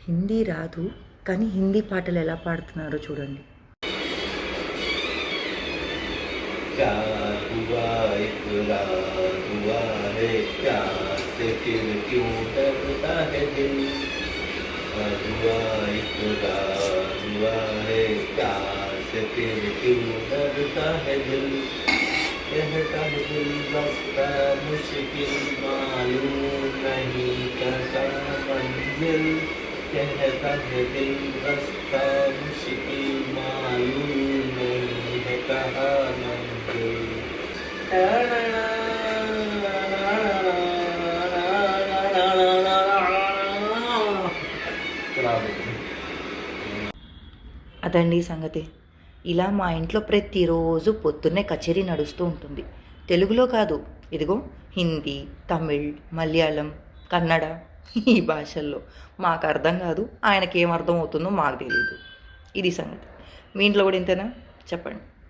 హిందీ రాదు కానీ హిందీ పాటలు ఎలా పాడుతున్నారో చూడండి. क्या हुआ इकरार हुआ है प्यार से फिर क्यों डरता है दिल हुआ इकरार हुआ है प्यार से फिर क्यों डरता है दिल कहता है दिल रास्ता मुश्किल मालूम नहीं कैसा मंजिल कहता है दिल रास्ता मुश्किल मालूम नहीं है कहाँ मंजिल అదండి సంగతి. ఇలా మా ఇంట్లో ప్రతిరోజు పొద్దున్నే కచేరీ నడుస్తూ ఉంటుంది. తెలుగులో కాదు, ఇదిగో హిందీ, తమిళ్, మలయాళం, కన్నడ, ఈ భాషల్లో. మాకు అర్థం కాదు, ఆయనకి ఏం అర్థం అవుతుందో మాకు తెలియదు. ఇది సంగతి. మీ ఇంట్లో కూడా ఇంతేనా? చెప్పండి.